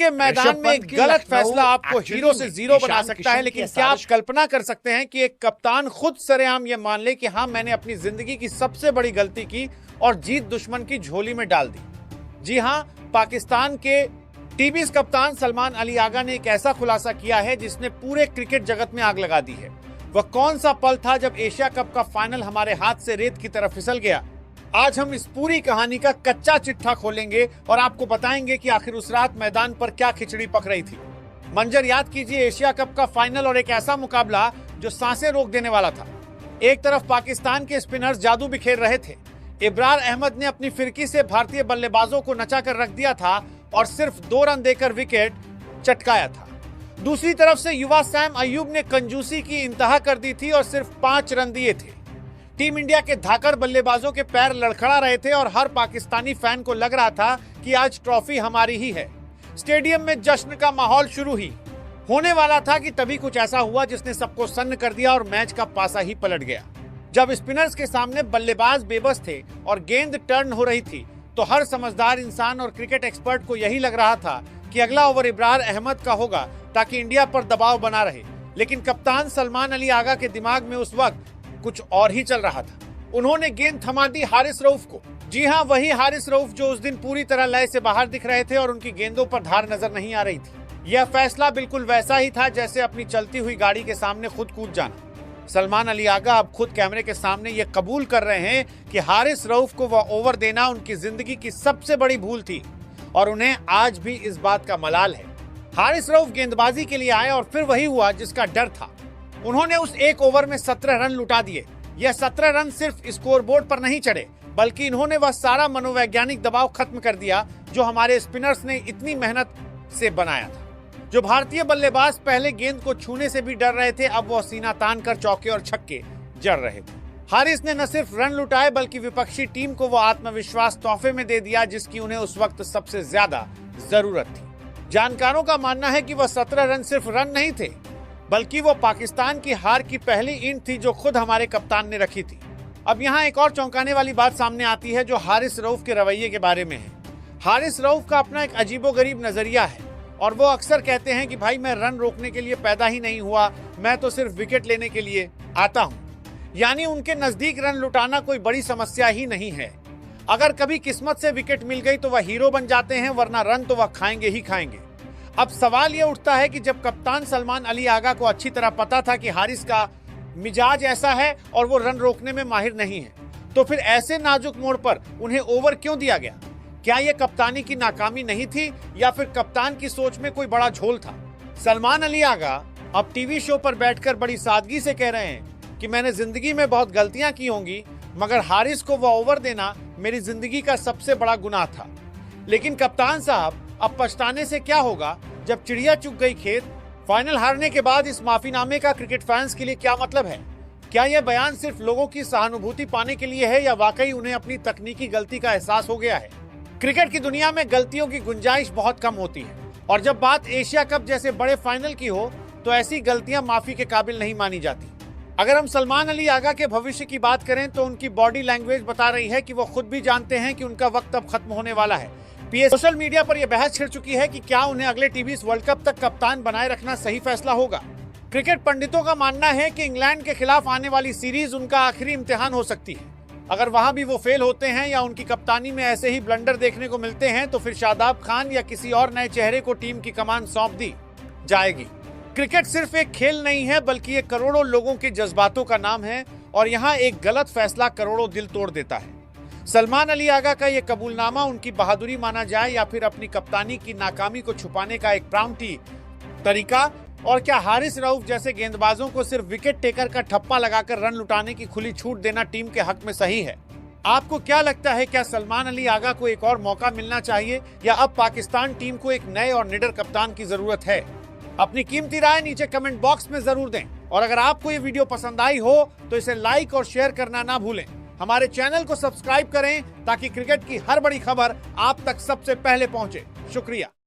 के मैदान में एक गलत फैसला आपको हीरो से जीरो बना सकता है, लेकिन क्या आप कल्पना कर सकते हैं कि एक कप्तान खुद सरेआम ये मान ले कि हाँ, मैंने अपनी जिंदगी की सबसे बड़ी गलती की और जीत दुश्मन की झोली में डाल दी। जी हाँ, पाकिस्तान के टीबीज कप्तान सलमान अली आगा ने एक ऐसा खुलासा किया है जिसने पूरे क्रिकेट जगत में आग लगा दी है। वह कौन सा पल था जब एशिया कप का फाइनल हमारे हाथ से रेत की तरफ फिसल गया? आज हम इस पूरी कहानी का कच्चा चिट्ठा खोलेंगे और आपको बताएंगे कि आखिर उस रात मैदान पर क्या खिचड़ी पक रही थी। मंजर याद कीजिए, एशिया कप का फाइनल और एक ऐसा मुकाबला जो सांसें रोक देने वाला था। एक तरफ पाकिस्तान के स्पिनर्स जादू बिखेर रहे थे। इब्रार अहमद ने अपनी फिरकी से भारतीय बल्लेबाजों को नचा कर रख दिया था और सिर्फ 2 रन देकर विकेट चटकाया था। दूसरी तरफ से युवा सैम अयूब ने कंजूसी की इंतहा कर दी थी और सिर्फ 5 रन दिए थे। टीम इंडिया के धाकड़ बल्लेबाजों के पैर लड़खड़ा रहे थे और हर पाकिस्तानी फैन को लग रहा था कि आज ट्रॉफी हमारी ही है। स्टेडियम में जश्न का माहौल शुरू ही होने वाला था कि तभी कुछ ऐसा हुआ जिसने सबको सन्न कर दिया और मैच का पासा ही पलट गया। जब स्पिनर्स के सामने बल्लेबाज बेबस थे और गेंद टर्न हो रही थी तो हर समझदार इंसान और क्रिकेट एक्सपर्ट को यही लग रहा था कि अगला ओवर इब्रार अहमद का होगा ताकि इंडिया पर दबाव बना रहे। लेकिन कप्तान सलमान अली आगा के दिमाग में उस वक्त कुछ और ही चल रहा था। उन्होंने गेंद थमा दी हारिस रऊफ को। जी हाँ, वही हारिस रऊफ जो उस दिन पूरी तरह लय से बाहर दिख रहे थे और उनकी गेंदों पर धार नजर नहीं आ रही थी। यह फैसला बिल्कुल वैसा ही था जैसे अपनी चलती हुई गाड़ी के सामने खुद कूद जाना। सलमान अली आगा अब खुद कैमरे के सामने ये कबूल कर रहे हैं कि हारिस रऊफ को वह ओवर देना उनकी जिंदगी की सबसे बड़ी भूल थी और उन्हें आज भी इस बात का मलाल है। हारिस रऊफ गेंदबाजी के लिए आए और फिर वही हुआ जिसका डर था। उन्होंने उस एक ओवर में 17 रन लुटा दिए। यह 17 रन सिर्फ स्कोरबोर्ड पर नहीं चढ़े, बल्कि इन्होंने वह सारा मनोवैज्ञानिक दबाव खत्म कर दिया जो हमारे स्पिनर्स ने इतनी मेहनत से बनाया था। जो भारतीय बल्लेबाज पहले गेंद को छूने से भी डर रहे थे, अब वह सीना तान कर चौके और छक्के जड़ रहे थे। हारिस ने न सिर्फ रन लुटाए बल्कि विपक्षी टीम को वो आत्मविश्वास तोहफे में दे दिया जिसकी उन्हें उस वक्त सबसे ज्यादा जरूरत थी। जानकारों का मानना है कि वह 17 रन सिर्फ रन नहीं थे, बल्कि वो पाकिस्तान की हार की पहली ईंट थी जो खुद हमारे कप्तान ने रखी थी। अब यहाँ एक और चौंकाने वाली बात सामने आती है जो हारिस रऊफ के रवैये के बारे में है। हारिस रऊफ का अपना एक अजीबोगरीब नजरिया है और वो अक्सर कहते हैं कि भाई, मैं रन रोकने के लिए पैदा ही नहीं हुआ, मैं तो सिर्फ विकेट लेने के लिए आता हूँ। यानी उनके नजदीक रन लुटाना कोई बड़ी समस्या ही नहीं है। अगर कभी किस्मत से विकेट मिल गई तो वह हीरो बन जाते हैं, वरना रन तो वह खाएंगे ही खाएंगे। अब सवाल यह उठता है कि जब कप्तान सलमान अली आगा को अच्छी तरह पता था कि हारिस का मिजाज ऐसा है और वो रन रोकने में माहिर नहीं है, तो फिर ऐसे नाजुक मोड़ पर उन्हें ओवर क्यों दिया गया? क्या यह कप्तानी की नाकामी नहीं थी या फिर कप्तान की सोच में कोई बड़ा झोल था? सलमान अली आगा अब टीवी शो पर बैठकर बड़ी सादगी से कह रहे हैं कि मैंने जिंदगी में बहुत गलतियां की होंगी, मगर हारिस को वह ओवर देना मेरी जिंदगी का सबसे बड़ा गुनाह था। लेकिन कप्तान साहब, अब पछताने से क्या होगा जब चिड़िया चुग गई खेत? फाइनल हारने के बाद इस माफीनामे का क्रिकेट फैंस के लिए क्या मतलब है? क्या यह बयान सिर्फ लोगों की सहानुभूति पाने के लिए है या वाकई उन्हें अपनी तकनीकी गलती का एहसास हो गया है? क्रिकेट की दुनिया में गलतियों की गुंजाइश बहुत कम होती है और जब बात एशिया कप जैसे बड़े फाइनल की हो तो ऐसी गलतियां माफी के काबिल नहीं मानी जाती। अगर हम सलमान अली आगा के भविष्य की बात करें तो उनकी बॉडी लैंग्वेज बता रही है कि वो खुद भी जानते हैं कि उनका वक्त अब खत्म होने वाला है। सोशल मीडिया पर यह बहस छिड़ चुकी है कि क्या उन्हें अगले टीबीज वर्ल्ड कप तक कप्तान बनाए रखना सही फैसला होगा। क्रिकेट पंडितों का मानना है कि इंग्लैंड के खिलाफ आने वाली सीरीज उनका आखिरी इम्तिहान हो सकती है। अगर वहां भी वो फेल होते हैं या उनकी कप्तानी में ऐसे ही ब्लंडर देखने को मिलते हैं तो फिर शादाब खान या किसी और नए चेहरे को टीम की कमान सौंप दी जाएगी। क्रिकेट सिर्फ एक खेल नहीं है बल्कि ये करोड़ों लोगों के जज्बातों का नाम है और यहाँ एक गलत फैसला करोड़ों दिल तोड़ देता है। सलमान अली आगा का ये कबूलनामा उनकी बहादुरी माना जाए या फिर अपनी कप्तानी की नाकामी को छुपाने का एक प्राउंटी तरीका? और क्या हारिस रऊफ जैसे गेंदबाजों को सिर्फ विकेट टेकर का ठप्पा लगाकर रन लुटाने की खुली छूट देना टीम के हक में सही है? आपको क्या लगता है, क्या सलमान अली आगा को एक और मौका मिलना चाहिए या अब पाकिस्तान टीम को एक नए और निडर कप्तान की जरूरत है? अपनी कीमती राय नीचे कमेंट बॉक्स में जरूर दें और अगर आपको ये वीडियो पसंद आई हो तो इसे लाइक और शेयर करना ना भूलें। हमारे चैनल को सब्सक्राइब करें ताकि क्रिकेट की हर बड़ी खबर आप तक सबसे पहले पहुंचे। शुक्रिया।